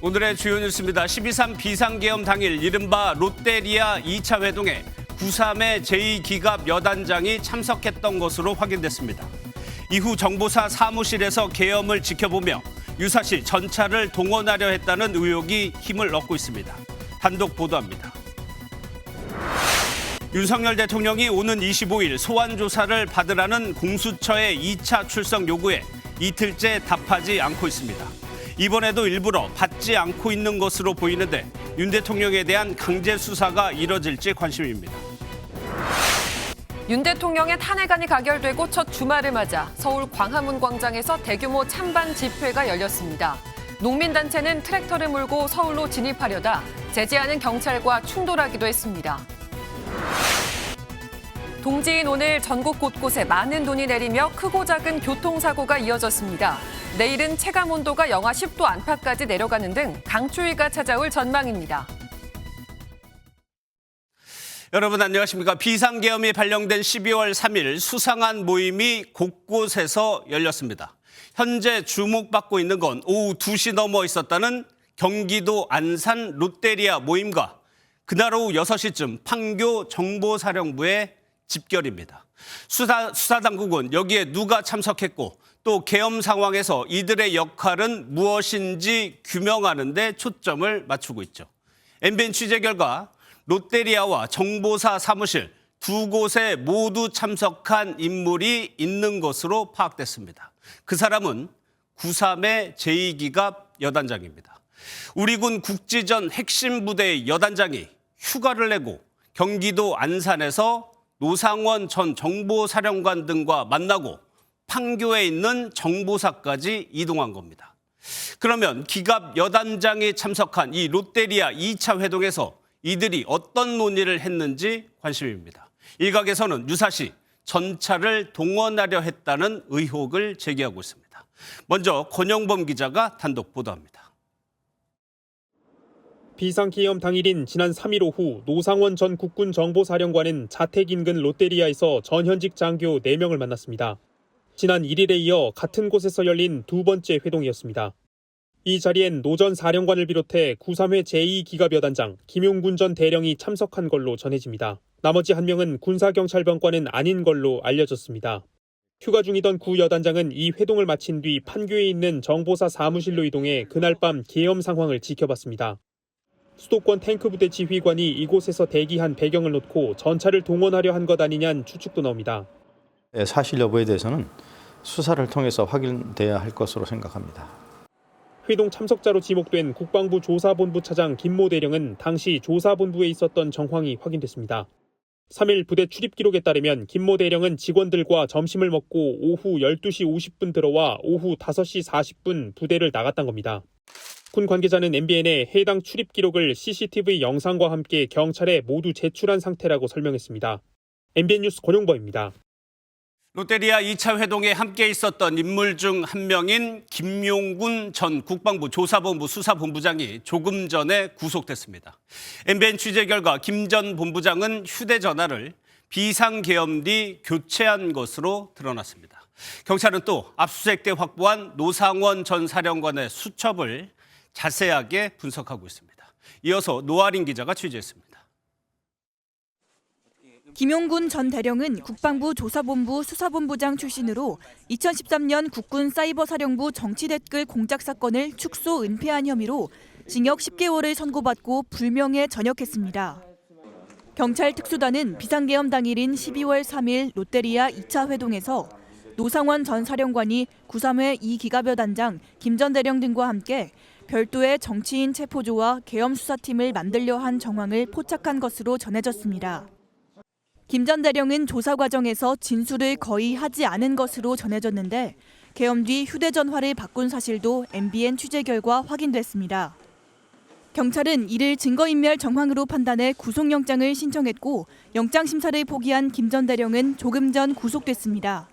오늘의 주요 뉴스입니다. 12.3 비상계엄 당일 이른바 롯데리아 2차 회동에 9.3의 제2기갑 여단장이 참석했던 것으로 확인됐습니다. 이후 정보사 사무실에서 계엄을 지켜보며 유사시 전차를 동원하려 했다는 의혹이 힘을 얻고 있습니다. 단독 보도합니다. 윤석열 대통령이 오는 25일 소환조사를 받으라는 공수처의 2차 출석 요구에 이틀째 답하지 않고 있습니다. 이번에도 일부러 받지 않고 있는 것으로 보이는데 윤 대통령에 대한 강제 수사가 이뤄질지 관심입니다. 윤 대통령의 탄핵안이 가결되고 첫 주말을 맞아 서울 광화문 광장에서 대규모 찬반 집회가 열렸습니다. 농민단체는 트랙터를 몰고 서울로 진입하려다 제지하는 경찰과 충돌하기도 했습니다. 동지인 오늘 전국 곳곳에 많은 눈이 내리며 크고 작은 교통사고가 이어졌습니다. 내일은 체감온도가 영하 10도 안팎까지 내려가는 등 강추위가 찾아올 전망입니다. 여러분 안녕하십니까. 비상계엄이 발령된 12월 3일 수상한 모임이 곳곳에서 열렸습니다. 현재 주목받고 있는 건 오후 2시 넘어 있었다는 경기도 안산 롯데리아 모임과 그날 오후 6시쯤 판교 정보사령부의 집결입니다. 수사당국은 여기에 누가 참석했고 또 계엄 상황에서 이들의 역할은 무엇인지 규명하는 데 초점을 맞추고 있죠. MBN 취재 결과 롯데리아와 정보사 사무실 두 곳에 모두 참석한 인물이 있는 것으로 파악됐습니다. 그 사람은 9.3의 제2기갑 여단장입니다. 우리 군 국지전 핵심 부대의 여단장이 휴가를 내고 경기도 안산에서 노상원 전 정보사령관 등과 만나고 판교에 있는 정보사까지 이동한 겁니다. 그러면 기갑 여단장이 참석한 이 롯데리아 2차 회동에서 이들이 어떤 논의를 했는지 관심입니다. 일각에서는 유사시 전차를 동원하려 했다는 의혹을 제기하고 있습니다. 먼저 권영범 기자가 단독 보도합니다. 비상계엄 당일인 지난 3일 오후 노상원 전 국군정보사령관은 자택 인근 롯데리아에서 전현직 장교 4명을 만났습니다. 지난 1일에 이어 같은 곳에서 열린 두 번째 회동이었습니다. 이 자리엔 노 전 사령관을 비롯해 9.3회 제2기갑여단장 김용군 전 대령이 참석한 걸로 전해집니다. 나머지 한 명은 군사경찰병과는 아닌 걸로 알려졌습니다. 휴가 중이던 구 여단장은 이 회동을 마친 뒤 판교에 있는 정보사 사무실로 이동해 그날 밤 계엄 상황을 지켜봤습니다. 수도권 탱크부대 지휘관이 이곳에서 대기한 배경을 놓고 전차를 동원하려 한 것 아니냐는 추측도 나옵니다. 사실 여부에 대해서는 수사를 통해서 확인돼야 할 것으로 생각합니다. 회동 참석자로 지목된 국방부 조사본부 차장 김모 대령은 당시 조사본부에 있었던 정황이 확인됐습니다. 3일 부대 출입 기록에 따르면 김모 대령은 직원들과 점심을 먹고 오후 12시 50분 들어와 오후 5시 40분 부대를 나갔던 겁니다. 군 관계자는 MBN에 해당 출입 기록을 CCTV 영상과 함께 경찰에 모두 제출한 상태라고 설명했습니다. MBN 뉴스 권용범입니다. 롯데리아 2차 회동에 함께 있었던 인물 중 한 명인 김용군 전 국방부 조사본부 수사본부장이 조금 전에 구속됐습니다. MBN 취재 결과 김 전 본부장은 휴대전화를 비상계엄 뒤 교체한 것으로 드러났습니다. 경찰은 또 압수수색 때 확보한 노상원 전 사령관의 수첩을 자세하게 분석하고 있습니다. 이어서 노아린 기자가 취재했습니다. 김용군 전 대령은 국방부 조사본부 수사본부장 출신으로 2013년 국군 사이버사령부 정치댓글 공작 사건을 축소 은폐한 혐의로 징역 10개월을 선고받고 불명예 전역했습니다. 경찰 특수단은 비상계엄 당일인 12월 3일 롯데리아 2차 회동에서 노상원 전 사령관이 9.3회 2기갑여 단장 김 전 대령 등과 함께 별도의 정치인 체포조와 계엄 수사팀을 만들려 한 정황을 포착한 것으로 전해졌습니다. 김 전 대령은 조사 과정에서 진술을 거의 하지 않은 것으로 전해졌는데 계엄 뒤 휴대전화를 바꾼 사실도 MBN 취재 결과 확인됐습니다. 경찰은 이를 증거인멸 정황으로 판단해 구속영장을 신청했고 영장 심사를 포기한 김 전 대령은 조금 전 구속됐습니다.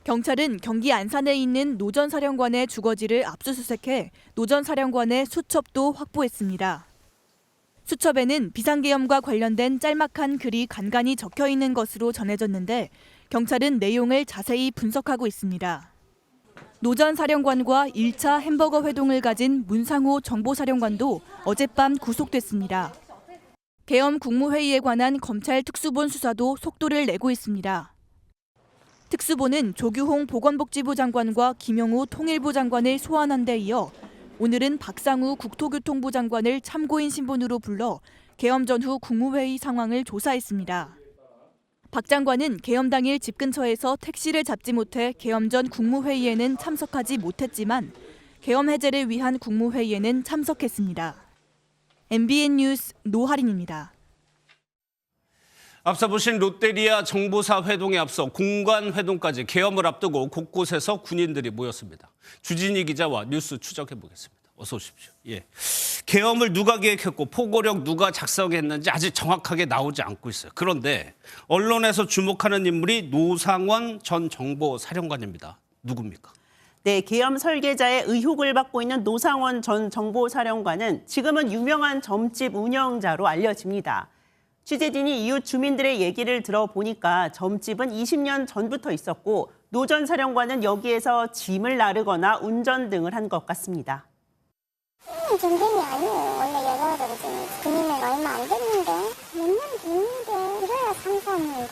경찰은 경기 안산에 있는 노 전 사령관의 주거지를 압수수색해 노 전 사령관의 수첩도 확보했습니다. 수첩에는 비상계엄과 관련된 짤막한 글이 간간히 적혀 있는 것으로 전해졌는데 경찰은 내용을 자세히 분석하고 있습니다. 노 전 사령관과 1차 햄버거 회동을 가진 문상호 정보사령관도 어젯밤 구속됐습니다. 계엄 국무회의에 관한 검찰 특수본 수사도 속도를 내고 있습니다. 특수본은 조규홍 보건복지부 장관과 김영우 통일부 장관을 소환한 데 이어 오늘은 박상우 국토교통부 장관을 참고인 신분으로 불러 계엄 전후 국무회의 상황을 조사했습니다. 박 장관은 계엄 당일 집 근처에서 택시를 잡지 못해 계엄 전 국무회의에는 참석하지 못했지만 계엄 해제를 위한 국무회의에는 참석했습니다. MBN 뉴스 노하린입니다. 앞서 보신 롯데리아 정보사 회동에 앞서 공관 회동까지 계엄을 앞두고 곳곳에서 군인들이 모였습니다. 주진희 기자와 뉴스 추적해 보겠습니다. 어서 오십시오. 예. 계엄을 누가 계획했고 포고력 누가 작성했는지 아직 정확하게 나오지 않고 있어요. 그런데 언론에서 주목하는 인물이 노상원 전 정보사령관입니다. 누굽니까? 네, 계엄 설계자의 의혹을 받고 있는 노상원 전 정보사령관은 지금은 유명한 점집 운영자로 알려집니다. 취재진이 이웃 주민들의 얘기를 들어보니까 점집은 20년 전부터 있었고 노 전 사령관은 여기에서 짐을 나르거나 운전 등을 한 것 같습니다. 전쟁이 아니에요. 원래 여자들은 군인은 얼마 안 됐는데 몇 년 됐는데 이래야 상상을.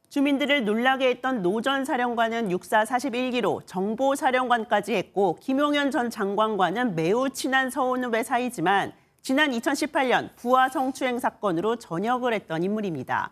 주민들을 놀라게 했던 노 전 사령관은 육사 41기로 정보사령관까지 했고 김용현 전 장관과는 매우 친한 서운후배 사이지만 지난 2018년 부하 성추행 사건으로 전역을 했던 인물입니다.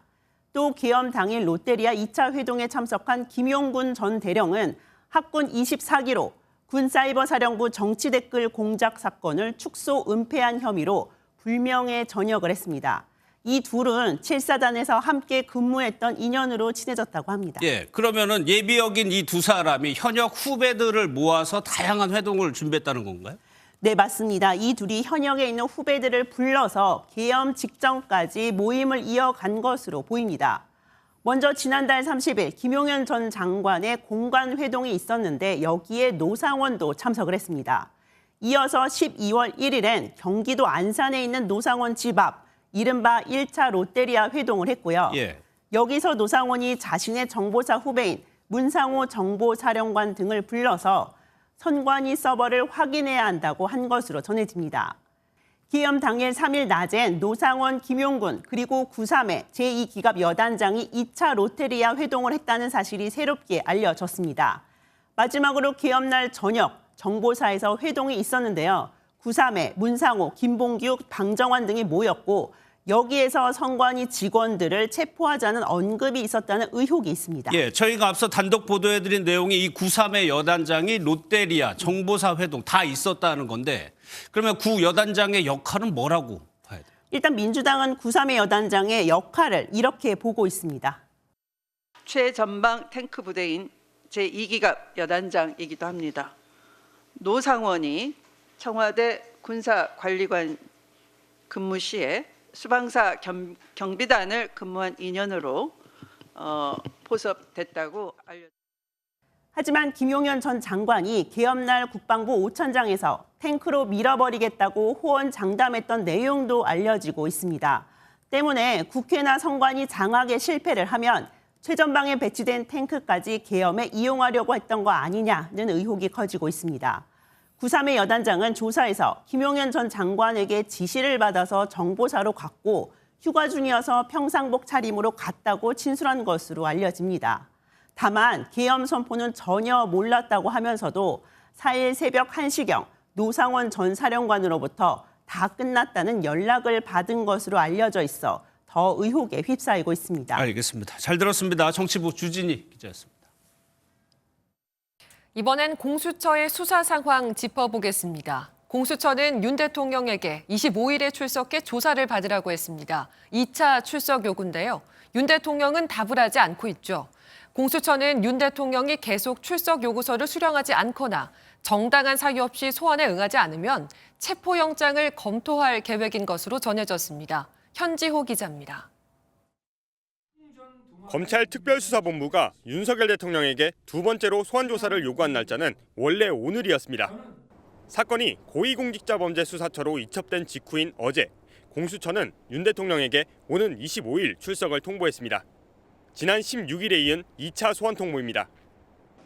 또 계엄 당일 롯데리아 2차 회동에 참석한 김용군 전 대령은 학군 24기로 군사이버사령부 정치댓글 공작 사건을 축소 은폐한 혐의로 불명예 전역을 했습니다. 이 둘은 7사단에서 함께 근무했던 인연으로 친해졌다고 합니다. 예, 그러면은 예비역인 이 두 사람이 현역 후배들을 모아서 다양한 회동을 준비했다는 건가요? 네, 맞습니다. 이 둘이 현역에 있는 후배들을 불러서 계엄 직전까지 모임을 이어간 것으로 보입니다. 먼저 지난달 30일 김용현 전 장관의 공관 회동이 있었는데 여기에 노상원도 참석을 했습니다. 이어서 12월 1일엔 경기도 안산에 있는 노상원 집 앞 이른바 1차 롯데리아 회동을 했고요. 예. 여기서 노상원이 자신의 정보사 후배인 문상호 정보사령관 등을 불러서 선관위 서버를 확인해야 한다고 한 것으로 전해집니다. 계엄 당일 3일 낮엔 노상원, 김용군 그리고 9.3의 제2기갑 여단장이 2차 롯데리아 회동을 했다는 사실이 새롭게 알려졌습니다. 마지막으로 계엄날 저녁 정보사에서 회동이 있었는데요. 9.3의 문상호, 김봉규, 방정환 등이 모였고 여기에서 선관위 직원들을 체포하자는 언급이 있었다는 의혹이 있습니다. 예, 저희가 앞서 단독 보도해드린 내용이 이 9.3의 여단장이 롯데리아 정보사 회동 다 있었다는 건데 그러면 구 여단장의 역할은 뭐라고 봐야 돼요? 일단 민주당은 9.3의 여단장의 역할을 이렇게 보고 있습니다. 최전방 탱크 부대인 제2기갑 여단장이기도 합니다. 노상원이 청와대 군사관리관 근무 시에 수방사 경비단을 근무한 인연으로 포섭됐다고 알려졌습니다. 하지만 김용현 전 장관이 계엄날 국방부 오천장에서 탱크로 밀어버리겠다고 호언장담했던 내용도 알려지고 있습니다. 때문에 국회나 선관위 장악에 실패를 하면 최전방에 배치된 탱크까지 계엄에 이용하려고 했던 거 아니냐는 의혹이 커지고 있습니다. 9.3의 여단장은 조사에서 김용현 전 장관에게 지시를 받아서 정보사로 갔고 휴가 중이어서 평상복 차림으로 갔다고 진술한 것으로 알려집니다. 다만 계엄 선포는 전혀 몰랐다고 하면서도 4일 새벽 1시경 노상원 전 사령관으로부터 다 끝났다는 연락을 받은 것으로 알려져 있어 더 의혹에 휩싸이고 있습니다. 알겠습니다. 잘 들었습니다. 정치부 주진희 기자였습니다. 이번엔 공수처의 수사 상황 짚어보겠습니다. 공수처는 윤 대통령에게 25일에 출석해 조사를 받으라고 했습니다. 2차 출석 요구인데요. 윤 대통령은 답을 하지 않고 있죠. 공수처는 윤 대통령이 계속 출석 요구서를 수령하지 않거나 정당한 사유 없이 소환에 응하지 않으면 체포영장을 검토할 계획인 것으로 전해졌습니다. 현지호 기자입니다. 검찰 특별수사본부가 윤석열 대통령에게 두 번째로 소환조사를 요구한 날짜는 원래 오늘이었습니다. 사건이 고위공직자범죄수사처로 이첩된 직후인 어제 공수처는 윤 대통령에게 오는 25일 출석을 통보했습니다. 지난 16일에 이은 2차 소환 통보입니다.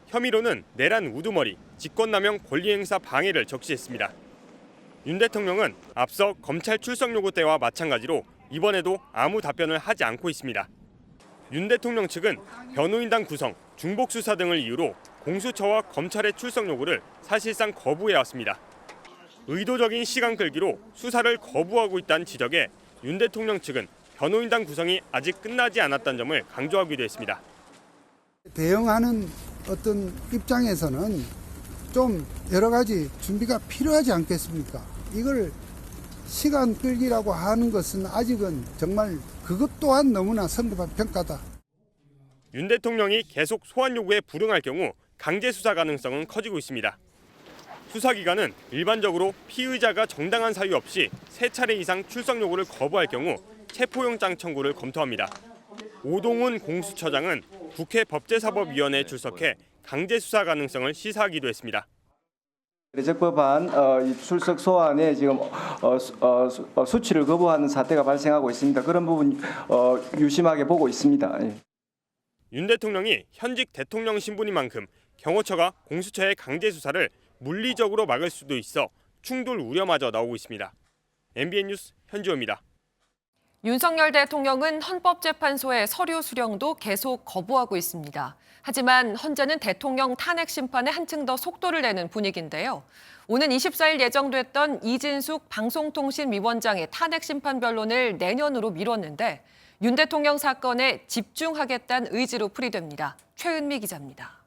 혐의로는 내란 우두머리, 직권남용 권리행사 방해를 적시했습니다. 윤 대통령은 앞서 검찰 출석 요구 때와 마찬가지로 이번에도 아무 답변을 하지 않고 있습니다. 윤 대통령 측은 변호인단 구성, 중복 수사 등을 이유로 공수처와 검찰의 출석 요구를 사실상 거부해왔습니다. 의도적인 시간 끌기로 수사를 거부하고 있다는 지적에 윤 대통령 측은 변호인단 구성이 아직 끝나지 않았다는 점을 강조하기도 했습니다. 대응하는 어떤 입장에서는 좀 여러 가지 준비가 필요하지 않겠습니까? 이걸 시간 끌기라고 하는 것은 아직은 정말 그것 또한 너무나 성급한 평가다. 윤 대통령이 계속 소환 요구에 불응할 경우 강제 수사 가능성은 커지고 있습니다. 수사 기간은 일반적으로 피의자가 정당한 사유 없이 3차례 이상 출석 요구를 거부할 경우 체포영장 청구를 검토합니다. 오동훈 공수처장은 국회 법제사법위원회에 출석해 강제 수사 가능성을 시사하기도 했습니다. 대적법안 출석 소환에 지금 수치를 거부하는 사태가 발생하고 있습니다. 그런 부분 유심하게 보고 있습니다. 윤 대통령이 현직 대통령 신분인 만큼 경호처가 공수처의 강제 수사를 물리적으로 막을 수도 있어 충돌 우려마저 나오고 있습니다. MBN 뉴스 현지호입니다. 윤석열 대통령은 헌법재판소의 서류 수령도 계속 거부하고 있습니다. 하지만 헌재는 대통령 탄핵 심판에 한층 더 속도를 내는 분위기인데요. 오는 24일 예정됐던 이진숙 방송통신위원장의 탄핵 심판 변론을 내년으로 미뤘는데 윤 대통령 사건에 집중하겠다는 의지로 풀이됩니다. 최은미 기자입니다.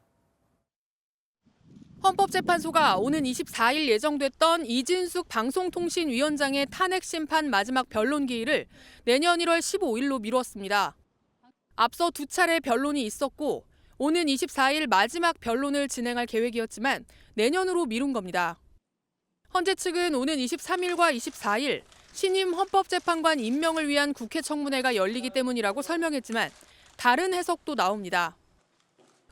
헌법재판소가 오는 24일 예정됐던 이진숙 방송통신위원장의 탄핵 심판 마지막 변론 기일을 내년 1월 15일로 미뤘습니다. 앞서 2차례 변론이 있었고 오는 24일 마지막 변론을 진행할 계획이었지만 내년으로 미룬 겁니다. 헌재 측은 오는 23일과 24일 신임 헌법재판관 임명을 위한 국회 청문회가 열리기 때문이라고 설명했지만 다른 해석도 나옵니다.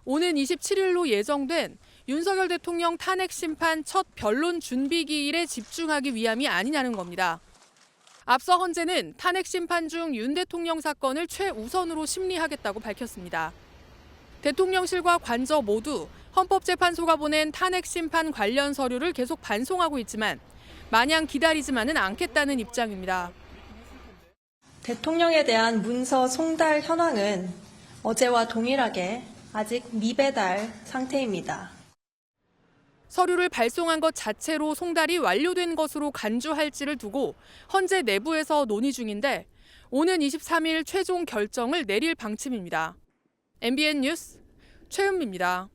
오는 27일로 예정된 윤석열 대통령 탄핵 심판 첫 변론 준비 기일에 집중하기 위함이 아니냐는 겁니다. 앞서 헌재는 탄핵 심판 중 윤 대통령 사건을 최우선으로 심리하겠다고 밝혔습니다. 대통령실과 관저 모두 헌법재판소가 보낸 탄핵 심판 관련 서류를 계속 반송하고 있지만 마냥 기다리지만은 않겠다는 입장입니다. 대통령에 대한 문서 송달 현황은 어제와 동일하게 아직 미배달 상태입니다. 서류를 발송한 것 자체로 송달이 완료된 것으로 간주할지를 두고 헌재 내부에서 논의 중인데 오는 23일 최종 결정을 내릴 방침입니다. MBN 뉴스 최은미입니다.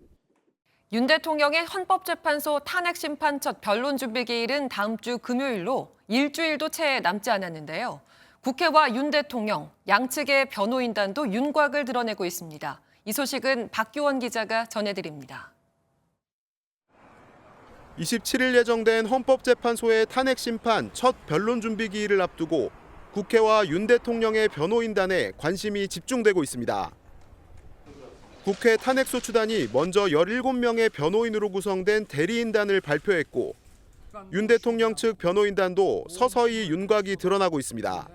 윤 대통령의 헌법재판소 탄핵 심판 첫 변론 준비 기일은 다음 주 금요일로 일주일도 채 남지 않았는데요. 국회와 윤 대통령, 양측의 변호인단도 윤곽을 드러내고 있습니다. 이 소식은 박규원 기자가 전해드립니다. 27일 예정된 헌법재판소의 탄핵 심판 첫 변론 준비 기일을 앞두고 국회와 윤 대통령의 변호인단에 관심이 집중되고 있습니다. 국회 탄핵소추단이 먼저 17명의 변호인으로 구성된 대리인단을 발표했고 윤 대통령 측 변호인단도 서서히 윤곽이 드러나고 있습니다.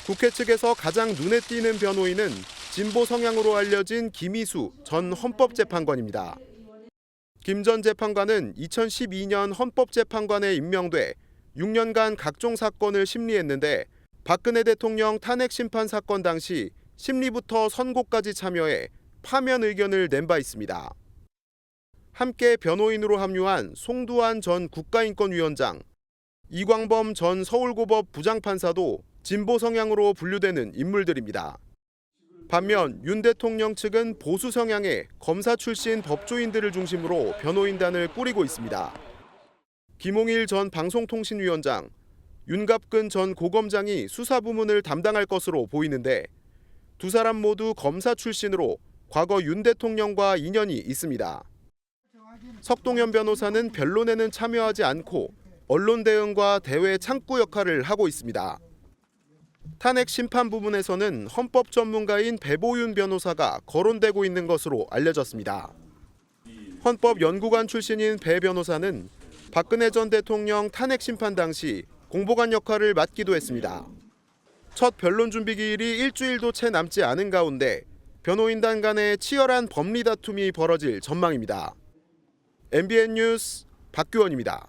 국회 측에서 가장 눈에 띄는 변호인은 진보 성향으로 알려진 김희수 전 헌법재판관입니다. 김 전 재판관은 2012년 헌법재판관에 임명돼 6년간 각종 사건을 심리했는데 박근혜 대통령 탄핵 심판 사건 당시 심리부터 선고까지 참여해 파면 의견을 낸 바 있습니다. 함께 변호인으로 합류한 송두환 전 국가인권위원장, 이광범 전 서울고법 부장판사도 진보 성향으로 분류되는 인물들입니다. 반면 윤 대통령 측은 보수 성향의 검사 출신 법조인들을 중심으로 변호인단을 꾸리고 있습니다. 김홍일 전 방송통신위원장, 윤갑근 전 고검장이 수사부문을 담당할 것으로 보이는데 두 사람 모두 검사 출신으로 과거 윤 대통령과 인연이 있습니다. 석동현 변호사는 변론에는 참여하지 않고 언론 대응과 대외 창구 역할을 하고 있습니다. 탄핵 심판 부분에서는 헌법 전문가인 배보윤 변호사가 거론되고 있는 것으로 알려졌습니다. 헌법연구관 출신인 배 변호사는 박근혜 전 대통령 탄핵 심판 당시 공보관 역할을 맡기도 했습니다. 첫 변론 준비 기일이 일주일도 채 남지 않은 가운데 변호인단 간의 치열한 법리 다툼이 벌어질 전망입니다. MBN 뉴스 박규원입니다.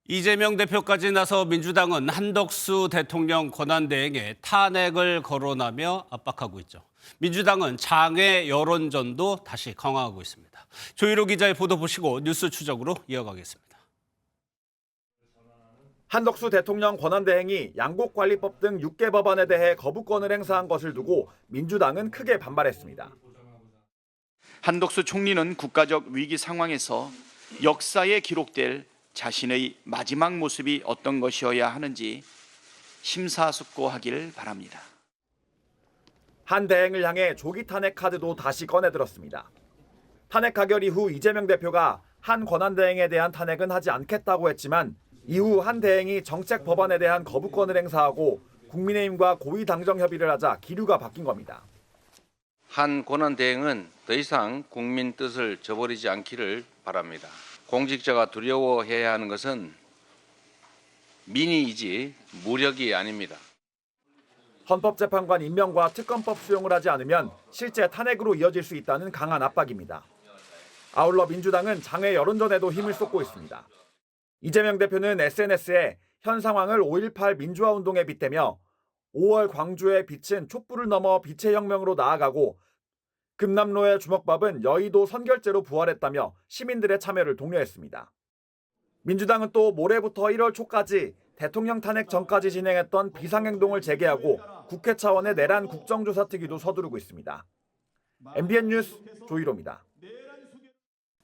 이재명 대표까지 나서 민주당은 한덕수 대통령 권한대행에 탄핵을 거론하며 압박하고 있죠. 민주당은 장외 여론전도 다시 강화하고 있습니다. 조희로 기자의 보도 보시고 뉴스 추적으로 이어가겠습니다. 한덕수 대통령 권한대행이 양곡관리법 등 6개 법안에 대해 거부권을 행사한 것을 두고 민주당은 크게 반발했습니다. 한덕수 총리는 국가적 위기 상황에서 역사에 기록될 자신의 마지막 모습이 어떤 것이어야 하는지 심사숙고하길 바랍니다. 한 대행을 향해 조기 탄핵 카드도 다시 꺼내들었습니다. 탄핵 가결 이후 이재명 대표가 한 권한대행에 대한 탄핵은 하지 않겠다고 했지만 이후 한 대행이 정책 법안에 대한 거부권을 행사하고 국민의힘과 고위 당정 협의를 하자 기류가 바뀐 겁니다. 한 권한대행은 더 이상 국민 뜻을 저버리지 않기를 바랍니다. 공직자가 두려워해야 하는 것은 민의이지 무력이 아닙니다. 헌법재판관 임명과 특검법 수용을 하지 않으면 실제 탄핵으로 이어질 수 있다는 강한 압박입니다. 아울러 민주당은 장외 여론전에도 힘을 쏟고 있습니다. 이재명 대표는 SNS에 현 상황을 5.18 민주화운동에 빗대며 5월 광주의 빛은 촛불을 넘어 빛의 혁명으로 나아가고 금남로의 주먹밥은 여의도 선결제로 부활했다며 시민들의 참여를 독려했습니다. 민주당은 또 모레부터 1월 초까지 대통령 탄핵 전까지 진행했던 비상행동을 재개하고 국회 차원의 내란 국정조사 특위도 서두르고 있습니다. MBN 뉴스 조희로입니다.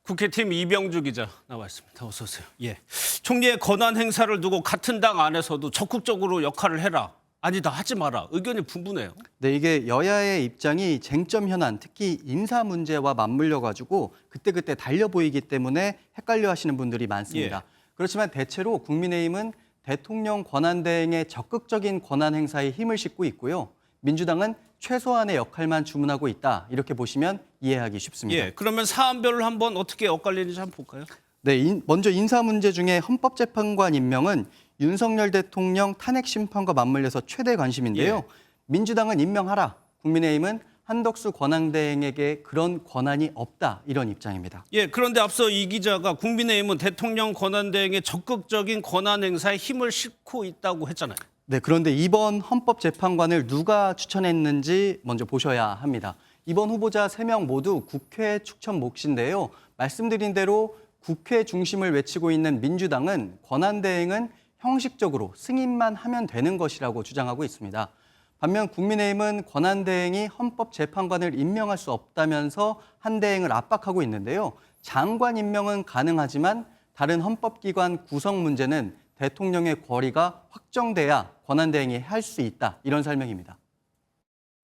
국회팀 이병주 기자 나와 있습니다. 어서 오세요. 예. 총리의 권한 행사를 두고 같은 당 안에서도 적극적으로 역할을 해라. 아니다, 하지 마라. 의견이 분분해요. 네, 이게 여야의 입장이 쟁점 현안, 특히 인사 문제와 맞물려 가지고 그때그때 달려 보이기 때문에 헷갈려 하시는 분들이 많습니다. 예. 그렇지만 대체로 국민의힘은 대통령 권한대행의 적극적인 권한 행사에 힘을 싣고 있고요. 민주당은 최소한의 역할만 주문하고 있다. 이렇게 보시면 이해하기 쉽습니다. 예. 그러면 사안별로 한번 어떻게 엇갈리는지 한번 볼까요? 네, 먼저 인사 문제 중에 헌법재판관 임명은 윤석열 대통령 탄핵 심판과 맞물려서 최대 관심인데요. 예. 민주당은 임명하라, 국민의힘은 한덕수 권한대행에게 그런 권한이 없다, 이런 입장입니다. 예, 그런데 앞서 이 기자가 국민의힘은 대통령 권한대행의 적극적인 권한 행사에 힘을 싣고 있다고 했잖아요. 네, 그런데 이번 헌법재판관을 누가 추천했는지 먼저 보셔야 합니다. 이번 후보자 3명 모두 국회 추천 몫인데요. 말씀드린 대로 국회 중심을 외치고 있는 민주당은 권한대행은 형식적으로 승인만 하면 되는 것이라고 주장하고 있습니다. 반면 국민의힘은 권한대행이 헌법재판관을 임명할 수 없다면서 한 대행을 압박하고 있는데요. 장관 임명은 가능하지만 다른 헌법기관 구성 문제는 대통령의 권위가 확정돼야 권한대행이 할 수 있다. 이런 설명입니다.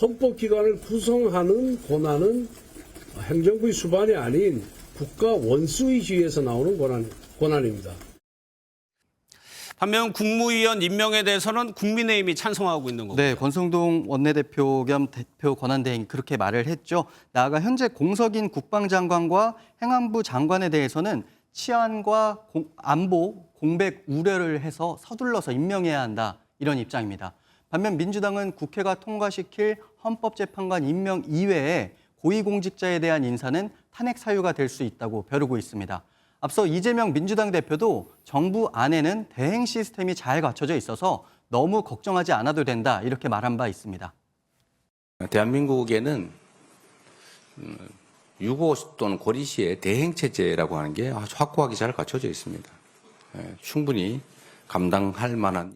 헌법기관을 구성하는 권한은 행정부의 수반이 아닌 국가 원수의지에서 나오는 권한입니다. 반면 국무위원 임명에 대해서는 국민의힘이 찬성하고 있는 거고요. 네, 권성동 원내대표 겸 대표 권한대행이 그렇게 말을 했죠. 나아가 현재 공석인 국방장관과 행안부 장관에 대해서는 치안과 안보, 공백 우려를 해서 서둘러서 임명해야 한다. 이런 입장입니다. 반면 민주당은 국회가 통과시킬 헌법재판관 임명 이외에 고위공직자에 대한 인사는 탄핵 사유가 될 수 있다고 벼르고 있습니다. 앞서 이재명 민주당 대표도 정부 안에는 대행 시스템이 잘 갖춰져 있어서 너무 걱정하지 않아도 된다 이렇게 말한 바 있습니다. 대한민국에는 유고 또는 고리 시의 대행 체제라고 하는 게 아주 확고하게 잘 갖춰져 있습니다. 충분히 감당할 만한.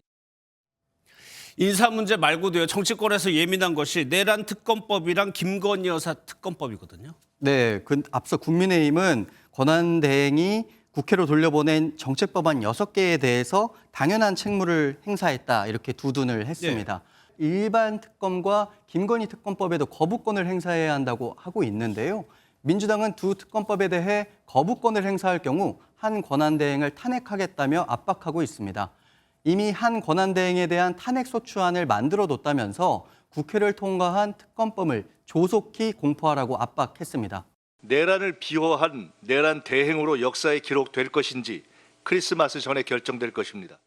인사 문제 말고도요. 정치권에서 예민한 것이 내란 특검법이랑 김건희 여사 특검법이거든요. 네, 앞서 국민의힘은 권한대행이 국회로 돌려보낸 정책법안 6개에 대해서 당연한 책무를 행사했다 이렇게 두둔을 했습니다. 네. 일반 특검과 김건희 특검법에도 거부권을 행사해야 한다고 하고 있는데요. 민주당은 두 특검법에 대해 거부권을 행사할 경우 한 권한대행을 탄핵하겠다며 압박하고 있습니다. 이미 한 권한대행에 대한 탄핵소추안을 만들어뒀다면서 국회를 통과한 특검법을 조속히 공포하라고 압박했습니다. 내란을 비호한 내란 대행으로 역사에 기록될 것인지 크리스마스 전에 결정될 것입니다.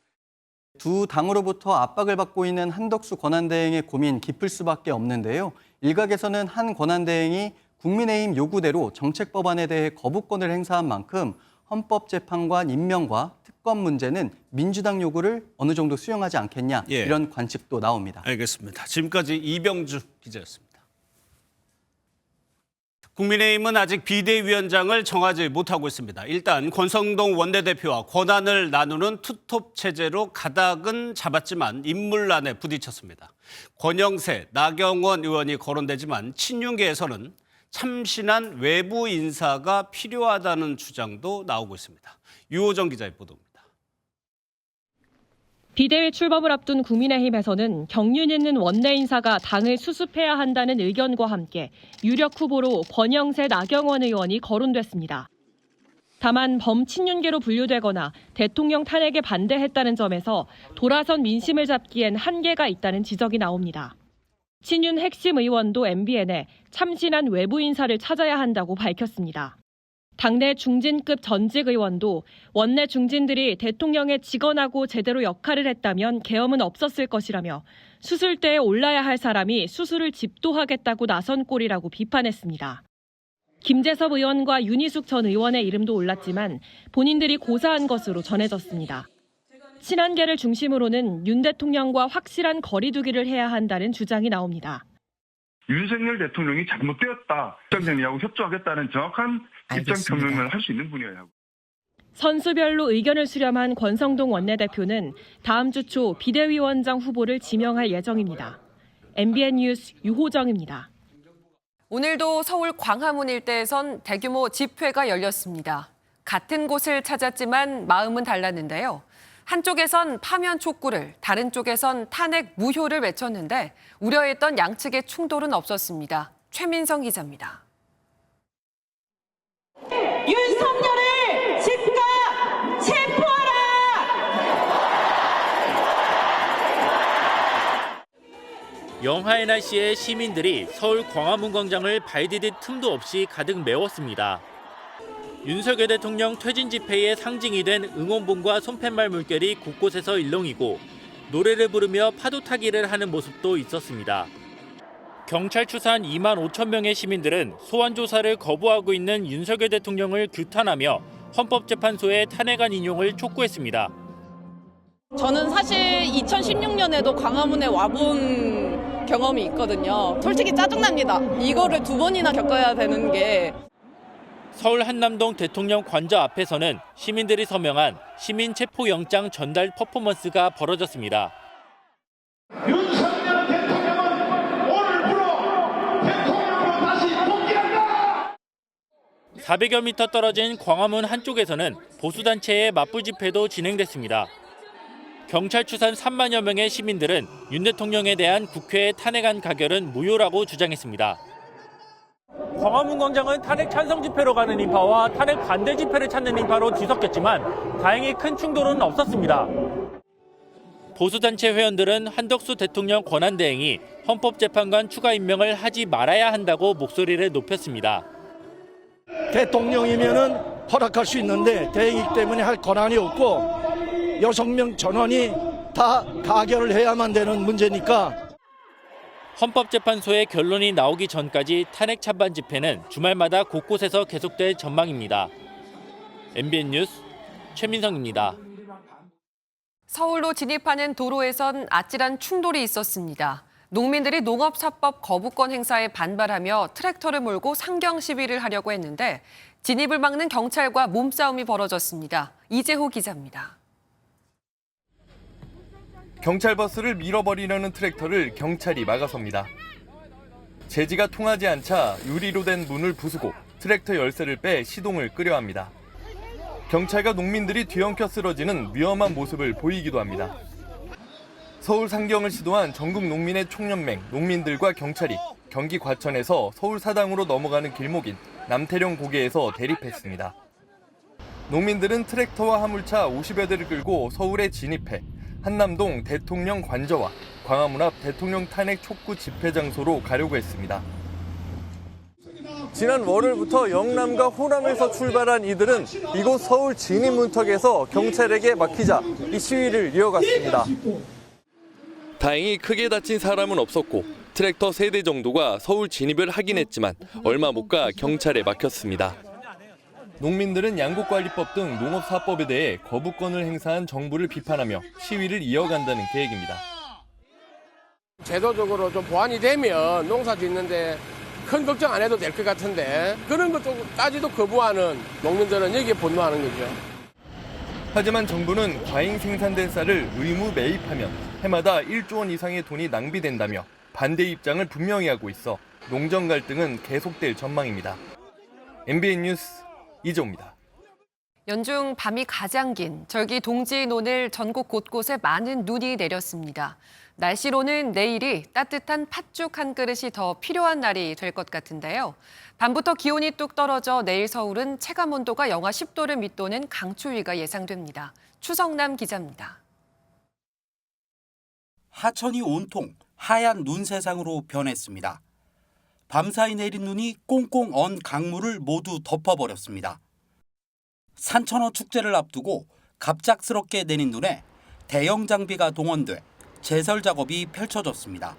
두 당으로부터 압박을 받고 있는 한덕수 권한대행의 고민 깊을 수밖에 없는데요. 일각에서는 한 권한대행이 국민의힘 요구대로 정책 법안에 대해 거부권을 행사한 만큼 헌법재판관 임명과 특검 문제는 민주당 요구를 어느 정도 수용하지 않겠냐, 이런 관측도 나옵니다. 알겠습니다. 지금까지 이병주 기자였습니다. 국민의힘은 아직 비대위원장을 정하지 못하고 있습니다. 일단 권성동 원내대표와 권한을 나누는 투톱 체제로 가닥은 잡았지만 인물난에 부딪혔습니다. 권영세, 나경원 의원이 거론되지만 친윤계에서는 참신한 외부 인사가 필요하다는 주장도 나오고 있습니다. 유호정 기자의 보도입니다. 비대위 출범을 앞둔 국민의힘에서는 경륜 있는 원내 인사가 당을 수습해야 한다는 의견과 함께 유력 후보로 권영세, 나경원 의원이 거론됐습니다. 다만 범친윤계로 분류되거나 대통령 탄핵에 반대했다는 점에서 돌아선 민심을 잡기엔 한계가 있다는 지적이 나옵니다. 친윤 핵심 의원도 MBN에 참신한 외부 인사를 찾아야 한다고 밝혔습니다. 당내 중진급 전직 의원도 원내 중진들이 대통령에 직언하고 제대로 역할을 했다면 계엄은 없었을 것이라며 수술대에 올라야 할 사람이 수술을 집도하겠다고 나선 꼴이라고 비판했습니다. 김재섭 의원과 윤희숙 전 의원의 이름도 올랐지만 본인들이 고사한 것으로 전해졌습니다. 친한계를 중심으로는 윤 대통령과 확실한 거리 두기를 해야 한다는 주장이 나옵니다. 윤석열 대통령이 잘못되었다. 입장 협조하겠다는 정확한 입장 표명을 할 수 있는 분이에요. 선수별로 의견을 수렴한 권성동 원내대표는 다음 주 초 비대위원장 후보를 지명할 예정입니다. MBN 뉴스 유호정입니다. 오늘도 서울 광화문 일대에선 대규모 집회가 열렸습니다. 같은 곳을 찾았지만 마음은 달랐는데요. 한쪽에선 파면 촉구를, 다른 쪽에선 탄핵 무효를 외쳤는데 우려했던 양측의 충돌은 없었습니다. 최민성 기자입니다. 윤석열을 즉각 체포하라! 영하의 날씨에 시민들이 서울 광화문 광장을 발디딜 틈도 없이 가득 메웠습니다. 윤석열 대통령 퇴진 집회의 상징이 된 응원봉과 손팻말 물결이 곳곳에서 일렁이고 노래를 부르며 파도 타기를 하는 모습도 있었습니다. 경찰 추산 2만 5천 명의 시민들은 소환 조사를 거부하고 있는 윤석열 대통령을 규탄하며 헌법재판소의 탄핵안 인용을 촉구했습니다. 저는 사실 2016년에도 광화문에 와본 경험이 있거든요. 솔직히 짜증납니다. 이거를 2번이나 겪어야 되는 게. 서울 한남동 대통령 관저 앞에서는 시민들이 서명한 시민 체포영장 전달 퍼포먼스가 벌어졌습니다. 윤석열 대통령은 오늘부로 대통령으로 다시 복귀한다! 400여 미터 떨어진 광화문 한쪽에서는 보수단체의 맞불 집회도 진행됐습니다. 경찰 추산 3만여 명의 시민들은 윤 대통령에 대한 국회의 탄핵안 가결은 무효라고 주장했습니다. 광화문 광장은 탄핵 찬성 집회로 가는 인파와 탄핵 반대 집회를 찾는 인파로 뒤섞였지만 다행히 큰 충돌은 없었습니다. 보수단체 회원들은 한덕수 대통령 권한대행이 헌법재판관 추가 임명을 하지 말아야 한다고 목소리를 높였습니다. 대통령이면은 허락할 수 있는데 대행이기 때문에 할 권한이 없고 6명 전원이 다 가결을 해야만 되는 문제니까. 헌법재판소의 결론이 나오기 전까지 탄핵 찬반 집회는 주말마다 곳곳에서 계속될 전망입니다. MBN 뉴스 최민성입니다. 서울로 진입하는 도로에선 아찔한 충돌이 있었습니다. 농민들이 농업사법 거부권 행사에 반발하며 트랙터를 몰고 상경 시위를 하려고 했는데 진입을 막는 경찰과 몸싸움이 벌어졌습니다. 이재호 기자입니다. 경찰 버스를 밀어버리려는 트랙터를 경찰이 막아섭니다. 제지가 통하지 않자 유리로 된 문을 부수고 트랙터 열쇠를 빼 시동을 끄려 합니다. 경찰과 농민들이 뒤엉켜 쓰러지는 위험한 모습을 보이기도 합니다. 서울 상경을 시도한 전국 농민의 총연맹 농민들과 경찰이 경기 과천에서 서울 사당으로 넘어가는 길목인 남태령 고개에서 대립했습니다. 농민들은 트랙터와 화물차 50여 대를 끌고 서울에 진입해 한남동 대통령 관저와 광화문 앞 대통령 탄핵 촉구 집회 장소로 가려고 했습니다. 지난 월요일부터 영남과 호남에서 출발한 이들은 이곳 서울 진입 문턱에서 경찰에게 막히자 이 시위를 이어갔습니다. 다행히 크게 다친 사람은 없었고 트랙터 3대 정도가 서울 진입을 하긴 했지만 얼마 못 가 경찰에 막혔습니다. 농민들은 양곡관리법 등 농업사법에 대해 거부권을 행사한 정부를 비판하며 시위를 이어간다는 계획입니다. 제도적으로 좀 보완이 되면 농사 짓는데 큰 걱정 안 해도 될 것 같은데 그런 것까지도 거부하는 농민들은 여기에 분노하는 거죠. 하지만 정부는 과잉 생산된 쌀을 의무 매입하면 해마다 1조 원 이상의 돈이 낭비된다며 반대 입장을 분명히 하고 있어 농정 갈등은 계속될 전망입니다. MBN 뉴스 이정우입니다. 연중 밤이 가장 긴 절기 동지인 오늘 전국 곳곳에 많은 눈이 내렸습니다. 날씨로는 내일이 따뜻한 팥죽 한 그릇이 더 필요한 날이 될 것 같은데요. 밤부터 기온이 뚝 떨어져 내일 서울은 체감온도가 영하 10도를 밑도는 강추위가 예상됩니다. 추성남 기자입니다. 하천이 온통 하얀 눈 세상으로 변했습니다. 밤사이 내린 눈이 꽁꽁 언 강물을 모두 덮어버렸습니다. 산천어 축제를 앞두고 갑작스럽게 내린 눈에 대형 장비가 동원돼 제설 작업이 펼쳐졌습니다.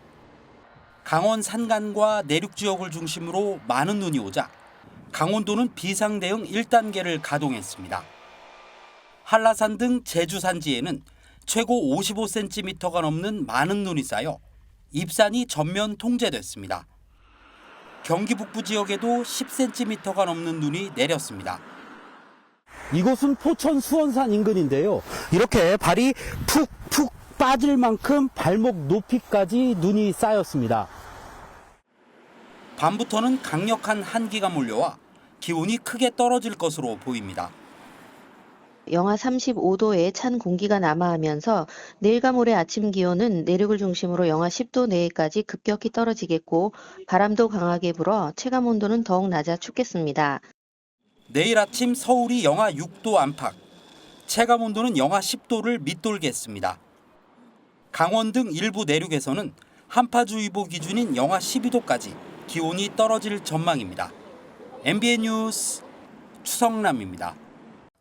강원 산간과 내륙 지역을 중심으로 많은 눈이 오자 강원도는 비상대응 1단계를 가동했습니다. 한라산 등 제주 산지에는 최고 55cm가 넘는 많은 눈이 쌓여 입산이 전면 통제됐습니다. 경기 북부 지역에도 10cm가 넘는 눈이 내렸습니다. 이곳은 포천 수원산 인근인데요. 이렇게 발이 푹푹 빠질 만큼 발목 높이까지 눈이 쌓였습니다. 밤부터는 강력한 한기가 몰려와 기온이 크게 떨어질 것으로 보입니다. 영하 35도의 찬 공기가 남하하면서 내일과 모레 아침 기온은 내륙을 중심으로 영하 10도 내외까지 급격히 떨어지겠고 바람도 강하게 불어 체감 온도는 더욱 낮아 춥겠습니다. 내일 아침 서울이 영하 6도 안팎, 체감 온도는 영하 10도를 밑돌겠습니다. 강원 등 일부 내륙에서는 한파주의보 기준인 영하 12도까지 기온이 떨어질 전망입니다. MBN 뉴스 추성남입니다.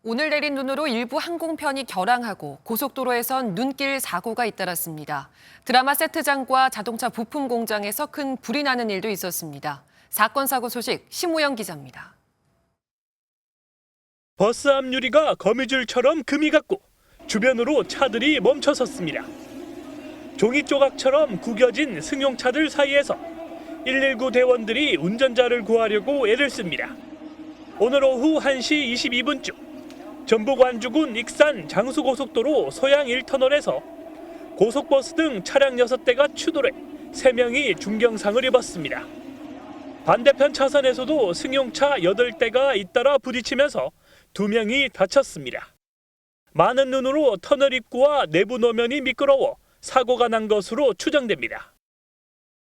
오늘 내린 눈으로 일부 항공편이 결항하고 고속도로에선 눈길 사고가 잇따랐습니다. 드라마 세트장과 자동차 부품 공장에서 큰 불이 나는 일도 있었습니다. 사건 사고 소식 심우영 기자입니다. 버스 앞 유리가 거미줄처럼 금이 갔고 주변으로 차들이 멈춰섰습니다. 종이 조각처럼 구겨진 승용차들 사이에서 119 대원들이 운전자를 구하려고 애를 씁니다. 오늘 오후 1시 22분쯤 전북 완주군 익산 장수고속도로 소양 1터널에서 고속버스 등 차량 6대가 추돌해 3명이 중경상을 입었습니다. 반대편 차선에서도 승용차 8대가 잇따라 부딪히면서 2명이 다쳤습니다. 많은 눈으로 터널 입구와 내부 노면이 미끄러워 사고가 난 것으로 추정됩니다.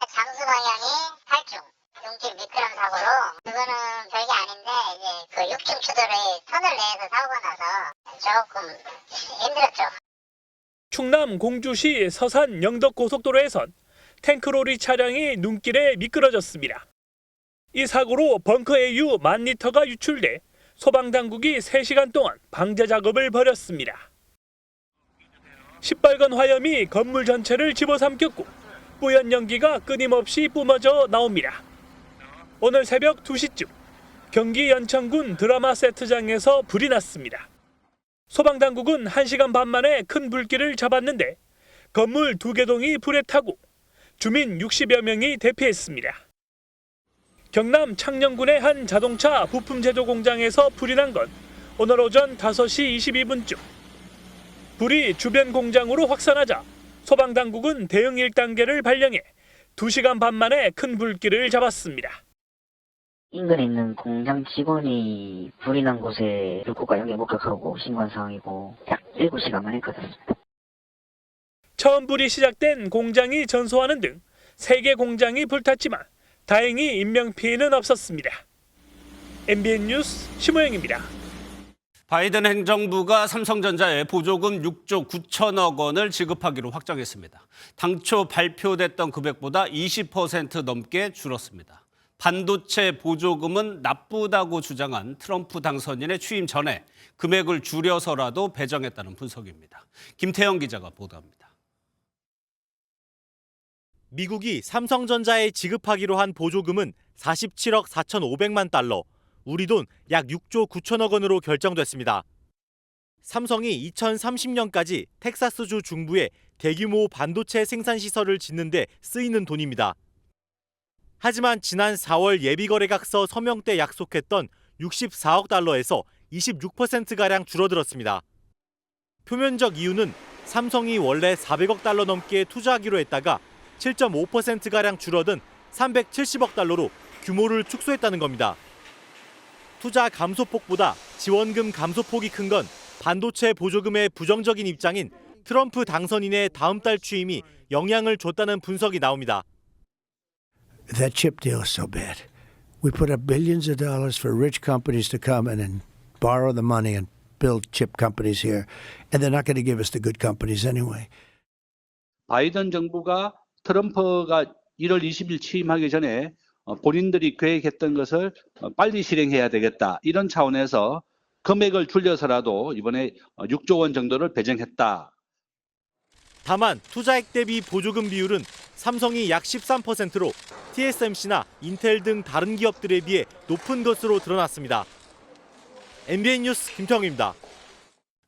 장수 방향이 8중 눈길 미끄럼 사고로 그거는 별게 아닌데 이제 그 6중 추돌의 터널 내에서 사고가 나서 조금 힘들었죠. 충남 공주시 서산 영덕 고속도로에선 탱크로리 차량이 눈길에 미끄러졌습니다. 이 사고로 벙커 AU 10,000리터가 유출돼 소방당국이 3시간 동안 방제 작업을 벌였습니다. 시뻘건 화염이 건물 전체를 집어삼켰고 뿌연 연기가 끊임없이 뿜어져 나옵니다. 오늘 새벽 2시쯤 경기 연천군 드라마 세트장에서 불이 났습니다. 소방당국은 1시간 반 만에 큰 불길을 잡았는데 건물 2개 동이 불에 타고 주민 60여 명이 대피했습니다. 경남 창녕군의 한 자동차 부품 제조 공장에서 불이 난 건 오늘 오전 5시 22분쯤. 불이 주변 공장으로 확산하자 소방당국은 대응 1단계를 발령해 2시간 반 만에 큰 불길을 잡았습니다. 인근에 있는 공장 직원이 불이 난 곳에 불구가 연기 목격하고 신고한 상황이고 약 7시간 만에 꺼졌습니다. 처음 불이 시작된 공장이 전소하는 등 3개 공장이 불탔지만 다행히 인명피해는 없었습니다. MBN 뉴스 심호영입니다. 바이든 행정부가 삼성전자에 보조금 6조 9천억 원을 지급하기로 확정했습니다. 당초 발표됐던 금액보다 20% 넘게 줄었습니다. 반도체 보조금은 나쁘다고 주장한 트럼프 당선인의 취임 전에 금액을 줄여서라도 배정했다는 분석입니다. 김태영 기자가 보도합니다. 미국이 삼성전자에 지급하기로 한 보조금은 47억 4,500만 달러, 우리 돈 약 6조 9천억 원으로 결정됐습니다. 삼성이 2030년까지 텍사스주 중부에 대규모 반도체 생산 시설을 짓는 데 쓰이는 돈입니다. 하지만 지난 4월 예비거래각서 서명 때 약속했던 64억 달러에서 26%가량 줄어들었습니다. 표면적 이유는 삼성이 원래 400억 달러 넘게 투자하기로 했다가 7.5%가량 줄어든 370억 달러로 규모를 축소했다는 겁니다. 투자 감소폭보다 지원금 감소폭이 큰 건 반도체 보조금의 부정적인 입장인 트럼프 당선인의 다음 달 취임이 영향을 줬다는 분석이 나옵니다. That chip deal is so bad. We put up billions of dollars for rich companies to come and then borrow the money and build chip companies here, and they're not going to give us the good companies anyway. 바이든 정부가 트럼프가 1월 20일 취임하기 전에 본인들이 계획했던 것을 빨리 실행해야 되겠다. 이런 차원에서 금액을 줄여서라도 이번에 6조 원 정도를 배정했다. 다만 투자액 대비 보조금 비율은 삼성이 약 13%로 TSMC나 인텔 등 다른 기업들에 비해 높은 것으로 드러났습니다. MBN 뉴스 김태형입니다.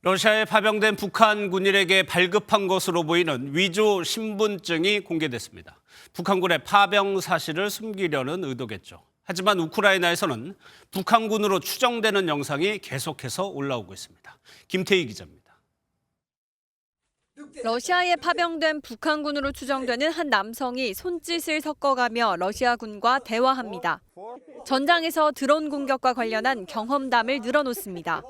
러시아에 파병된 북한 군인에게 발급한 것으로 보이는 위조 신분증이 공개됐습니다. 북한군의 파병 사실을 숨기려는 의도겠죠. 하지만 우크라이나에서는 북한군으로 추정되는 영상이 계속해서 올라오고 있습니다. 김태희 기자입니다. 러시아에 파병된 북한군으로 추정되는 한 남성이 손짓을 섞어가며 러시아군과 대화합니다. 전장에서 드론 공격과 관련한 경험담을 늘어놓습니다.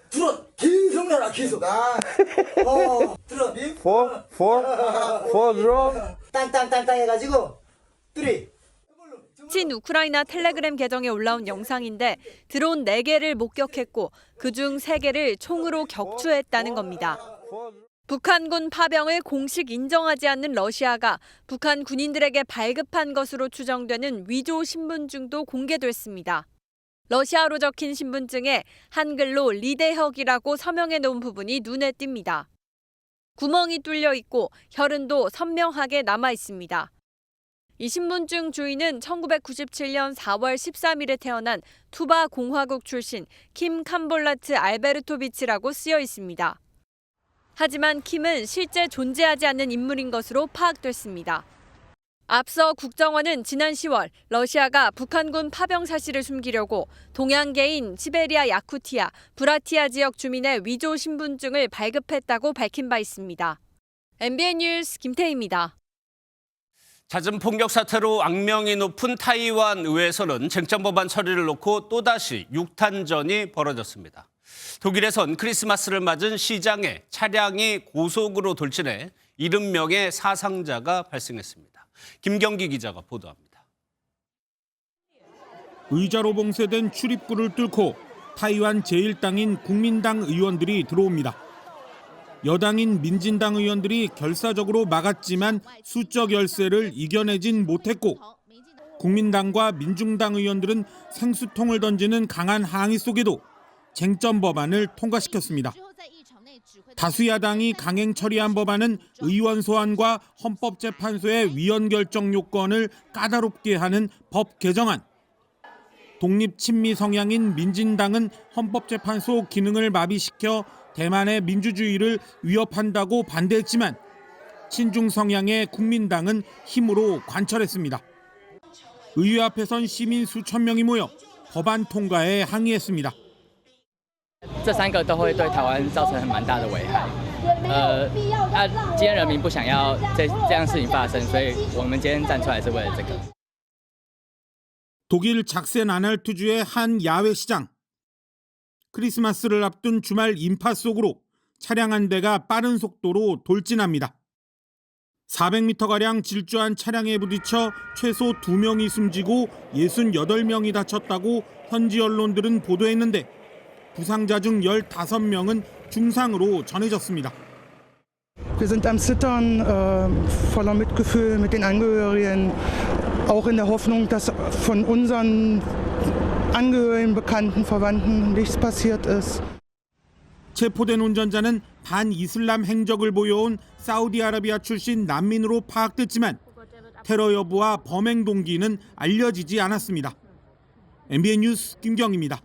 드론 계속 나라 계속 드론 드론 땅땅땅땅 해가지고 친 우크라이나 텔레그램 계정에 올라온 영상인데 드론 4개를 목격했고 그중 3개를 총으로 격추했다는 겁니다. 북한군 파병을 공식 인정하지 않는 러시아가 북한 군인들에게 발급한 것으로 추정되는 위조 신분증도 공개됐습니다. 러시아로 적힌 신분증에 한글로 리대혁이라고 서명해 놓은 부분이 눈에 띕니다. 구멍이 뚫려 있고 혈흔도 선명하게 남아 있습니다. 이 신분증 주인은 1997년 4월 13일에 태어난 투바 공화국 출신 킴 캄볼라트 알베르토비치라고 쓰여 있습니다. 하지만 킴은 실제 존재하지 않는 인물인 것으로 파악됐습니다. 앞서 국정원은 지난 10월 러시아가 북한군 파병 사실을 숨기려고 동양계인 시베리아 야쿠티아, 브라티아 지역 주민의 위조 신분증을 발급했다고 밝힌 바 있습니다. MBN 뉴스 김태희입니다. 잦은 폭력 사태로 악명이 높은 타이완 의회에서는 쟁점 법안 처리를 놓고 또다시 육탄전이 벌어졌습니다. 독일에선 크리스마스를 맞은 시장에 차량이 고속으로 돌진해 70명의 사상자가 발생했습니다. 김경기 기자가 보도합니다. 의자로 봉쇄된 출입구를 뚫고 타이완 제1당인 국민당 의원들이 들어옵니다. 여당인 민진당 의원들이 결사적으로 막았지만 수적 열세를 이겨내진 못했고 국민당과 민중당 의원들은 생수통을 던지는 강한 항의 속에도 쟁점 법안을 통과시켰습니다. 다수 야당이 강행 처리한 법안은 의원 소환과 헌법재판소의 위헌 결정 요건을 까다롭게 하는 법 개정안. 독립 친미 성향인 민진당은 헌법재판소 기능을 마비시켜 대만의 민주주의를 위협한다고 반대했지만 친중 성향의 국민당은 힘으로 관철했습니다. 의회 앞에선 시민 수천 명이 모여 법안 통과에 항의했습니다. 这3个都会对台湾造成蛮大的危害。今天人民不想要这样事情发生，所以我们今天站出来是为了这个。 독일 작센 아날트주의 한 야외 시장. 크리스마스를 앞둔 주말 인파 속으로 차량 한 대가 빠른 속도로 돌진합니다. 400m가량 질주한 차량에 부딪혀 최소 2명이 숨지고 68명이 다쳤다고 현지 언론들은 보도했는데 부상자 중 15명은 중상으로 전해졌습니다. Wir sind am Zittern, voller Mitgefühl mit den Angehörigen, auch in der Hoffnung, dass von unseren Angehörigen, Bekannten, Verwandten nichts passiert ist. 체포된 운전자는 반이슬람 행적을 보여온 사우디아라비아 출신 난민으로 파악됐지만 테러 여부와 범행 동기는 알려지지 않았습니다. MBN 뉴스 김경입니다.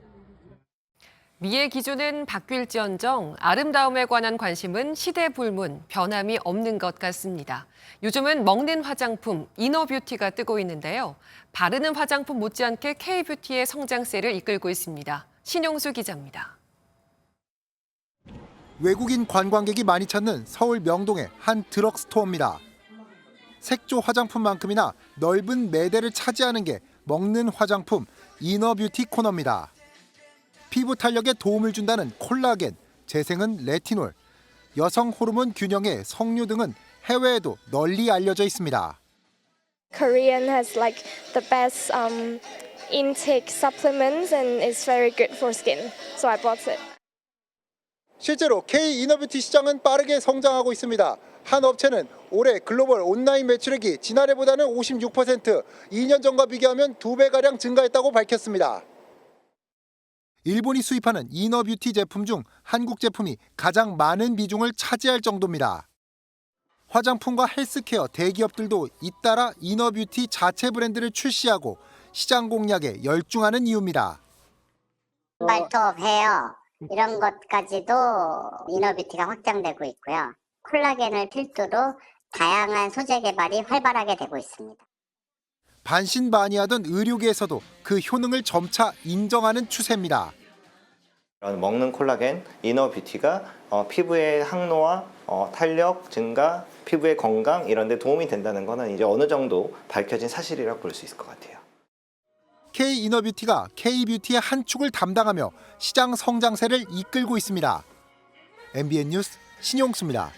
미의 기준은 바뀔지언정 아름다움에 관한 관심은 시대불문, 변함이 없는 것 같습니다. 요즘은 먹는 화장품, 이너뷰티가 뜨고 있는데요. 바르는 화장품 못지않게 K뷰티의 성장세를 이끌고 있습니다. 신용수 기자입니다. 외국인 관광객이 많이 찾는 서울 명동의 한 드럭스토어입니다. 색조 화장품만큼이나 넓은 매대를 차지하는 게 먹는 화장품 이너뷰티 코너입니다. 피부 탄력에 도움을 준다는 콜라겐, 재생은 레티놀, 여성 호르몬 균형의 석류 등은 해외에도 널리 알려져 있습니다. Korean has like the best intake supplements and it's very good for skin. So I bought it. 실제로 K 이너뷰티 시장은 빠르게 성장하고 있습니다. 한 업체는 올해 글로벌 온라인 매출액이 지난해보다는 56%, 2년 전과 비교하면 2배가량 증가했다고 밝혔습니다. 일본이 수입하는 이너뷰티 제품 중 한국 제품이 가장 많은 비중을 차지할 정도입니다. 화장품과 헬스케어 대기업들도 잇따라 이너뷰티 자체 브랜드를 출시하고 시장 공략에 열중하는 이유입니다. 발톱, 헤어 이런 것까지도 이너뷰티가 확장되고 있고요. 콜라겐을 필두로 다양한 소재 개발이 활발하게 되고 있습니다. 반신반의하던 의료계에서도 그 효능을 점차 인정하는 추세입니다. 먹는 콜라겐, 이너뷰티가 피부의 항노화, 탄력 증가, 피부의 건강 이런 데 도움이 된다는 것은 이제 어느 정도 밝혀진 사실이라고 볼 수 있을 것 같아요. K 이너뷰티가 K뷰티의 한 축을 담당하며 시장 성장세를 이끌고 있습니다. MBN 뉴스 신용수입니다.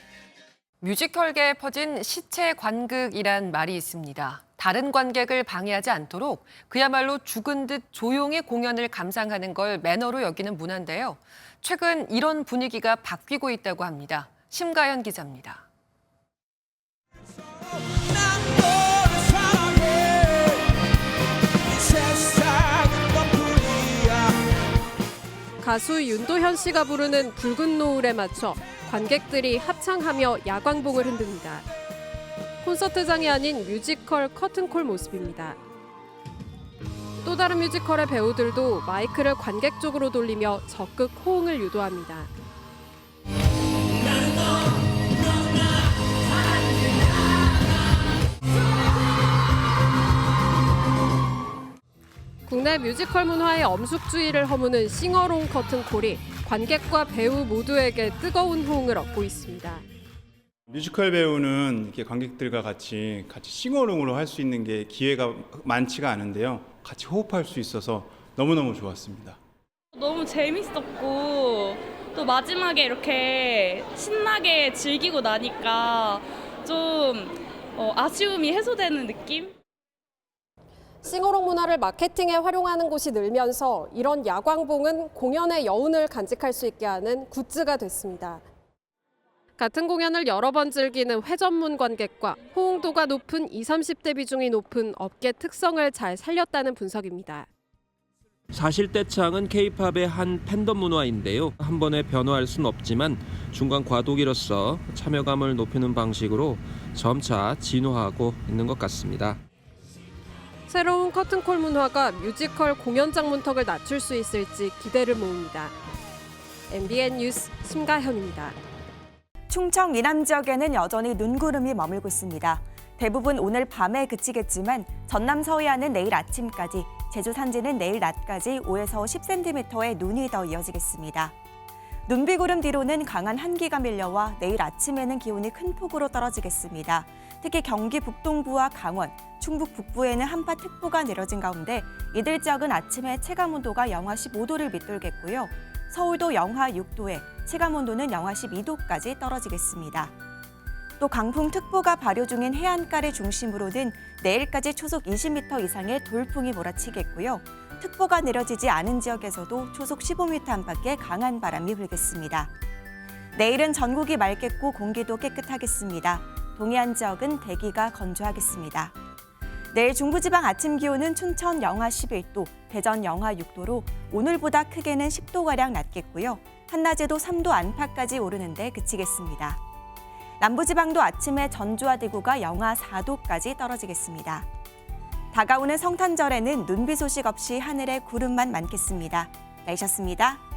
뮤지컬계에 퍼진 시체 관극이란 말이 있습니다. 다른 관객을 방해하지 않도록 그야말로 죽은 듯 조용히 공연을 감상하는 걸 매너로 여기는 문화인데요. 최근 이런 분위기가 바뀌고 있다고 합니다. 심가연 기자입니다. 가수 윤도현 씨가 부르는 붉은 노을에 맞춰 관객들이 합창하며 야광봉을 흔듭니다. 콘서트장이 아닌 뮤지컬 커튼콜 모습입니다. 또 다른 뮤지컬의 배우들도 마이크를 관객 쪽으로 돌리며 적극 호응을 유도합니다. 국내 뮤지컬 문화의 엄숙주의를 허무는 싱어롱 커튼콜이 관객과 배우 모두에게 뜨거운 호응을 얻고 있습니다. 뮤지컬 배우는 이렇게 관객들과 같이 싱어롱으로 할 수 있는 게 기회가 많지가 않은데요. 같이 호흡할 수 있어서 너무너무 좋았습니다. 너무 재밌었고 또 마지막에 이렇게 신나게 즐기고 나니까 좀 아쉬움이 해소되는 느낌? 싱어롱 문화를 마케팅에 활용하는 곳이 늘면서 이런 야광봉은 공연의 여운을 간직할 수 있게 하는 굿즈가 됐습니다. 같은 공연을 여러 번 즐기는 회전문 관객과 호응도가 높은 20, 30대 비중이 높은 업계 특성을 잘 살렸다는 분석입니다. 사실 떼창은 K-팝의 한 팬덤 문화인데요. 한 번에 변화할 순 없지만 중간 과도기로서 참여감을 높이는 방식으로 점차 진화하고 있는 것 같습니다. 새로운 커튼콜 문화가 뮤지컬 공연장 문턱을 낮출 수 있을지 기대를 모읍니다. MBN 뉴스 심가현입니다. 충청 미남 지역에는 여전히 눈구름이 머물고 있습니다. 대부분 오늘 밤에 그치겠지만 전남 서해안은 내일 아침까지, 제주 산지는 내일 낮까지 5에서 10cm의 눈이 더 이어지겠습니다. 눈비구름 뒤로는 강한 한기가 밀려와 내일 아침에는 기온이 큰 폭으로 떨어지겠습니다. 특히 경기 북동부와 강원, 충북 북부에는 한파특보가 내려진 가운데 이들 지역은 아침에 체감온도가 영하 15도를 밑돌겠고요. 서울도 영하 6도에 체감온도는 영하 12도까지 떨어지겠습니다. 또 강풍특보가 발효 중인 해안가를 중심으로는 내일까지 초속 20m 이상의 돌풍이 몰아치겠고요. 특보가 내려지지 않은 지역에서도 초속 15m 안팎의 강한 바람이 불겠습니다. 내일은 전국이 맑겠고 공기도 깨끗하겠습니다. 동해안 지역은 대기가 건조하겠습니다. 내일 중부지방 아침 기온은 춘천 영하 11도, 대전 영하 6도로 오늘보다 크게는 10도가량 낮겠고요. 한낮에도 3도 안팎까지 오르는데 그치겠습니다. 남부지방도 아침에 전주와 대구가 영하 4도까지 떨어지겠습니다. 다가오는 성탄절에는 눈비 소식 없이 하늘에 구름만 많겠습니다. 날씨였습니다.